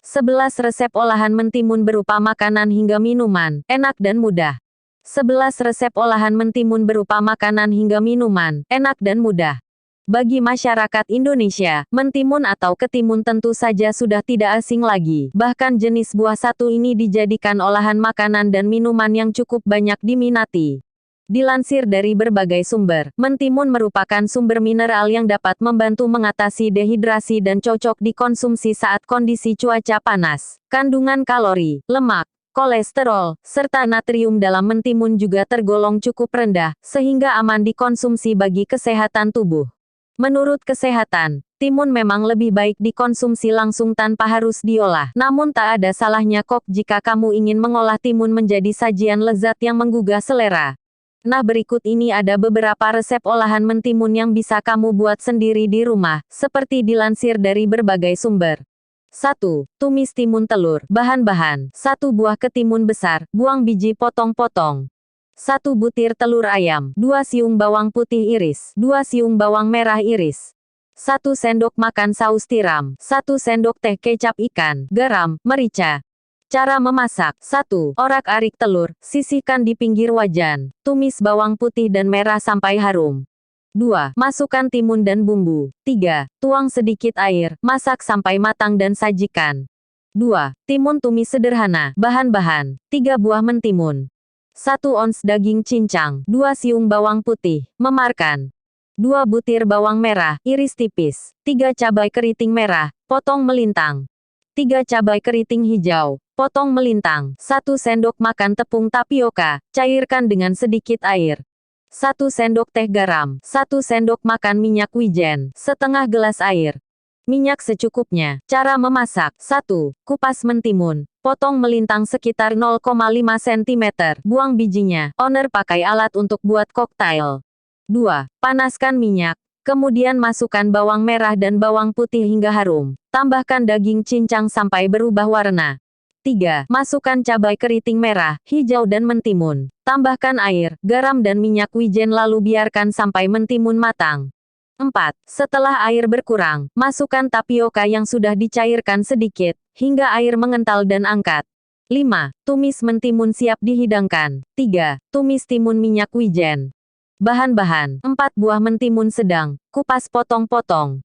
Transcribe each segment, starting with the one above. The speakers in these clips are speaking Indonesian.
11 resep olahan mentimun berupa makanan hingga minuman, enak dan mudah. 11 resep olahan mentimun berupa makanan hingga minuman, enak dan mudah. Bagi masyarakat Indonesia, mentimun atau ketimun tentu saja sudah tidak asing lagi. Bahkan jenis buah satu ini dijadikan olahan makanan dan minuman yang cukup banyak diminati. Dilansir dari berbagai sumber, mentimun merupakan sumber mineral yang dapat membantu mengatasi dehidrasi dan cocok dikonsumsi saat kondisi cuaca panas. Kandungan kalori, lemak, kolesterol, serta natrium dalam mentimun juga tergolong cukup rendah, sehingga aman dikonsumsi bagi kesehatan tubuh. Menurut kesehatan, timun memang lebih baik dikonsumsi langsung tanpa harus diolah. Namun tak ada salahnya kok jika kamu ingin mengolah timun menjadi sajian lezat yang menggugah selera. Nah, berikut ini ada beberapa resep olahan mentimun yang bisa kamu buat sendiri di rumah, seperti dilansir dari berbagai sumber. 1. Tumis timun telur. Bahan-bahan: 1 buah ketimun besar, buang biji potong-potong. 1 butir telur ayam, 2 siung bawang putih iris, 2 siung bawang merah iris. 1 sendok makan saus tiram, 1 sendok teh kecap ikan, garam, merica. Cara memasak: 1. Orak-arik telur, sisihkan di pinggir wajan. Tumis bawang putih dan merah sampai harum. 2. Masukkan timun dan bumbu. 3. Tuang sedikit air, masak sampai matang dan sajikan. 2. Timun tumis sederhana. Bahan-bahan: 3 buah mentimun, 1 ons daging cincang, 2 siung bawang putih, memarkan. 2 butir bawang merah, iris tipis. 3 cabai keriting merah, potong melintang. 3 cabai keriting hijau, potong melintang. 1 sendok makan tepung tapioka, cairkan dengan sedikit air. 1 sendok teh garam, 1 sendok makan minyak wijen, setengah gelas air. Minyak secukupnya. Cara memasak: 1. Kupas mentimun, potong melintang sekitar 0,5 cm, buang bijinya. Owner pakai alat untuk buat koktail. 2. Panaskan minyak. Kemudian masukkan bawang merah dan bawang putih hingga harum. Tambahkan daging cincang sampai berubah warna. 3. Masukkan cabai keriting merah, hijau dan mentimun. Tambahkan air, garam dan minyak wijen lalu biarkan sampai mentimun matang. 4. Setelah air berkurang, masukkan tapioka yang sudah dicairkan sedikit, hingga air mengental dan angkat. 5. Tumis mentimun siap dihidangkan. 3. Tumis timun minyak wijen. Bahan-bahan: 4 buah mentimun sedang, kupas potong-potong.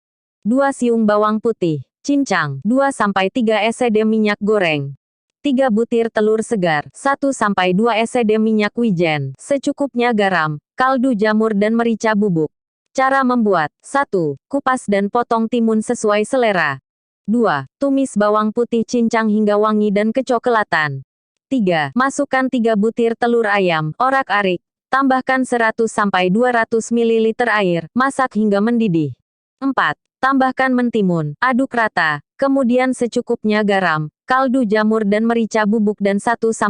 2 siung bawang putih, cincang, 2-3 sd minyak goreng. 3 butir telur segar, 1-2 sd minyak wijen, secukupnya garam, kaldu jamur dan merica bubuk. Cara membuat: 1. Kupas dan potong timun sesuai selera. 2. Tumis bawang putih cincang hingga wangi dan kecoklatan. 3. Masukkan 3 butir telur ayam, orak-arik. Tambahkan 100-200 ml air, masak hingga mendidih. 4. Tambahkan mentimun, aduk rata, kemudian secukupnya garam, kaldu jamur dan merica bubuk dan 1-2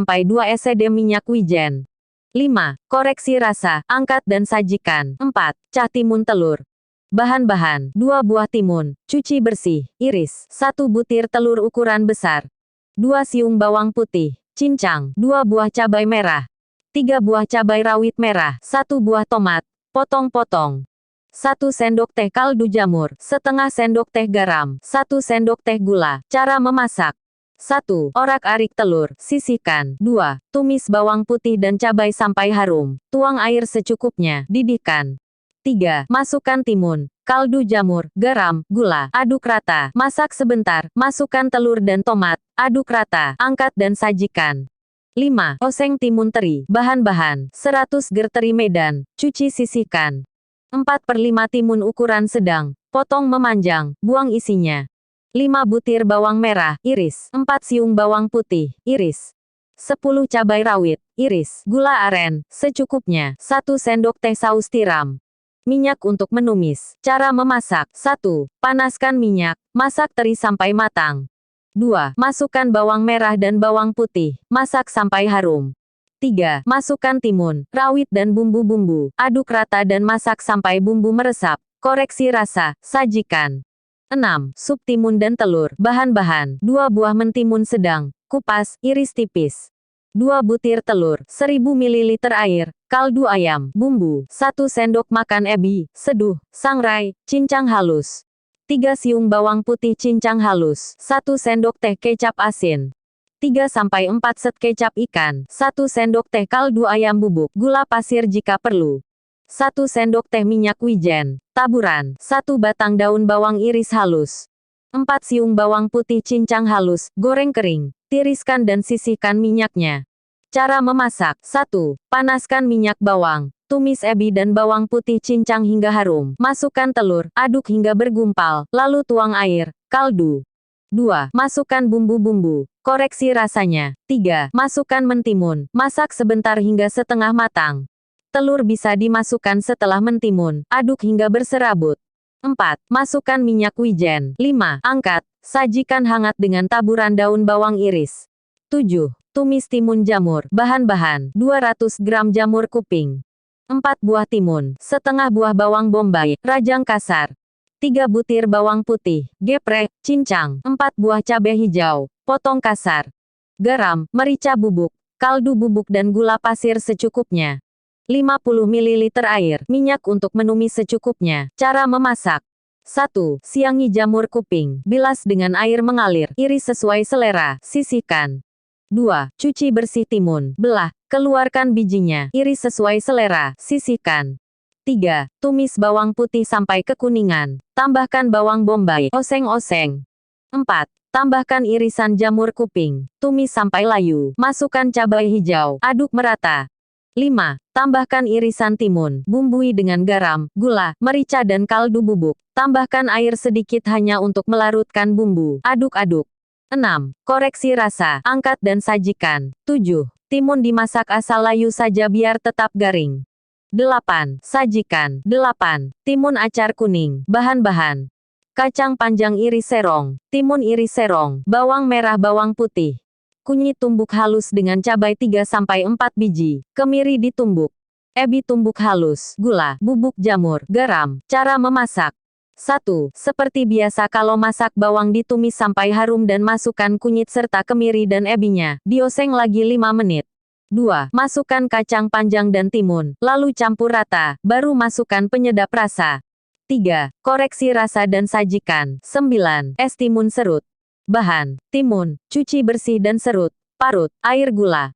sd minyak wijen. 5. Koreksi rasa, angkat dan sajikan. 4. Cah timun telur. Bahan-bahan: 2 buah timun, cuci bersih, iris. 1 butir telur ukuran besar. 2 siung bawang putih, cincang. 2 buah cabai merah. 3 buah cabai rawit merah. 1 buah tomat, potong-potong. 1 sendok teh kaldu jamur, setengah sendok teh garam, 1 sendok teh gula. Cara memasak: 1. Orak-arik telur, sisihkan. 2. Tumis bawang putih dan cabai sampai harum. Tuang air secukupnya, didihkan. 3. Masukkan timun, kaldu jamur, garam, gula, aduk rata, masak sebentar, masukkan telur dan tomat, aduk rata, angkat dan sajikan. 5. Oseng timun teri. Bahan-bahan: 100 ger teri Medan, cuci sisihkan. 4/5 timun ukuran sedang, potong memanjang, buang isinya. 5 butir bawang merah, iris. 4 siung bawang putih, iris. 10 cabai rawit, iris. Gula aren, secukupnya. 1 sendok teh saus tiram. Minyak untuk menumis. Cara memasak: 1. Panaskan minyak, masak teri sampai matang. 2. Masukkan bawang merah dan bawang putih, masak sampai harum. 3. Masukkan timun, rawit dan bumbu-bumbu, aduk rata dan masak sampai bumbu meresap. Koreksi rasa, sajikan. 6. Sup timun dan telur. Bahan-bahan: 2 buah mentimun sedang, kupas, iris tipis. 2 butir telur, 1000 ml air, kaldu ayam, bumbu, 1 sendok makan ebi, seduh, sangrai, cincang halus. 3 siung bawang putih cincang halus, 1 sendok teh kecap asin, 3-4 set kecap ikan, 1 sendok teh kaldu ayam bubuk, gula pasir jika perlu, 1 sendok teh minyak wijen, taburan, 1 batang daun bawang iris halus, 4 siung bawang putih cincang halus, goreng kering, tiriskan dan sisihkan minyaknya. Cara memasak, 1. Panaskan minyak bawang, tumis ebi dan bawang putih cincang hingga harum, masukkan telur, aduk hingga bergumpal, lalu tuang air, kaldu. 2. Masukkan bumbu-bumbu, koreksi rasanya. 3. Masukkan mentimun, masak sebentar hingga setengah matang. Telur bisa dimasukkan setelah mentimun, aduk hingga berserabut. 4. Masukkan minyak wijen. 5. Angkat, sajikan hangat dengan taburan daun bawang iris. 7. Tumis timun jamur. Bahan-bahan, 200 gram jamur kuping, 4 buah timun, setengah buah bawang bombay, rajang kasar, 3 butir bawang putih, geprek, cincang, 4 buah cabai hijau, potong kasar, garam, merica bubuk, kaldu bubuk dan gula pasir secukupnya. 50 ml air, minyak untuk menumis secukupnya. Cara memasak. 1. Siangi jamur kuping, bilas dengan air mengalir, iris sesuai selera, sisihkan. 2. Cuci bersih timun, belah, keluarkan bijinya, iris sesuai selera, sisihkan. 3. Tumis bawang putih sampai kekuningan, tambahkan bawang bombay, oseng-oseng. 4. Tambahkan irisan jamur kuping, tumis sampai layu, masukkan cabai hijau, aduk merata. 5. Tambahkan irisan timun, bumbui dengan garam, gula, merica dan kaldu bubuk, tambahkan air sedikit hanya untuk melarutkan bumbu, aduk-aduk. 6. Koreksi rasa, angkat dan sajikan. 7. Timun dimasak asal layu saja biar tetap garing. 8. Sajikan. 8. Timun acar kuning. Bahan-bahan. Kacang panjang iris serong, timun iris serong, bawang merah bawang putih, kunyit tumbuk halus dengan cabai 3-4 biji, kemiri ditumbuk, ebi tumbuk halus, gula, bubuk jamur, garam. Cara memasak. 1. Seperti biasa kalau masak bawang ditumis sampai harum dan masukkan kunyit serta kemiri dan ebinya, dioseng lagi 5 menit. 2. Masukkan kacang panjang dan timun, lalu campur rata, baru masukkan penyedap rasa. 3. Koreksi rasa dan sajikan. 9. Es timun serut. Bahan, timun, cuci bersih dan serut, parut, air gula,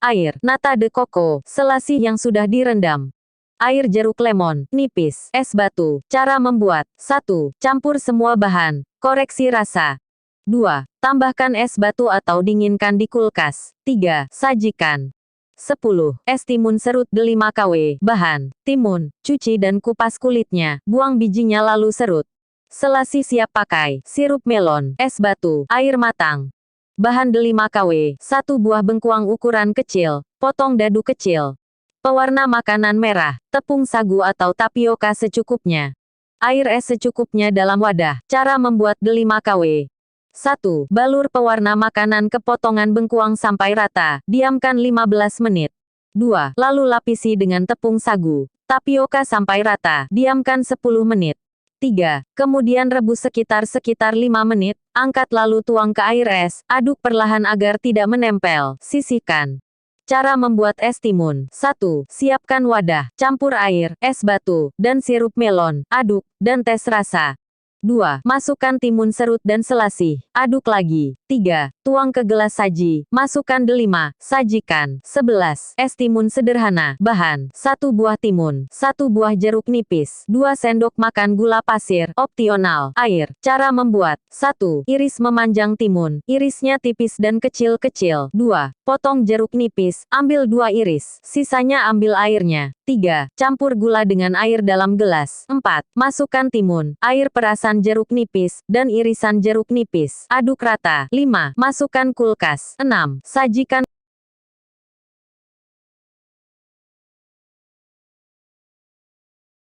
air, nata de coco, selasih yang sudah direndam, air jeruk lemon, nipis, es batu. Cara membuat. 1. Campur semua bahan, koreksi rasa. 2. Tambahkan es batu atau dinginkan di kulkas. 3. Sajikan. 10. Es timun serut 5 kW. Bahan, timun, cuci dan kupas kulitnya, buang bijinya lalu serut. Selasih siap pakai, sirup melon, es batu, air matang. Bahan 5 kW, 1 buah bengkuang ukuran kecil, potong dadu kecil. Pewarna makanan merah, tepung sagu atau tapioka secukupnya. Air es secukupnya dalam wadah. Cara membuat 5 kW. 1. Balur pewarna makanan ke potongan bengkuang sampai rata, diamkan 15 menit. 2. Lalu lapisi dengan tepung sagu, tapioka sampai rata, diamkan 10 menit. 3. Kemudian rebus sekitar 5 menit, angkat lalu tuang ke air es, aduk perlahan agar tidak menempel, sisihkan. Cara membuat es timun. 1. Siapkan wadah, campur air, es batu, dan sirup melon, aduk, dan tes rasa. 2. Masukkan timun serut dan selasih, aduk lagi. 3. Tuang ke gelas saji, masukkan 5, sajikan. 11. Es timun sederhana. Bahan, 1 buah timun, 1 buah jeruk nipis, 2 sendok makan gula pasir, opsional. Air. Cara membuat. 1. Iris memanjang timun, irisnya tipis dan kecil-kecil. 2. Potong jeruk nipis, ambil 2 iris, sisanya ambil airnya. 3. Campur gula dengan air dalam gelas. 4. Masukkan timun, air perasan jeruk nipis, dan irisan jeruk nipis. Aduk rata. 5. Masukkan kulkas. 6. Sajikan.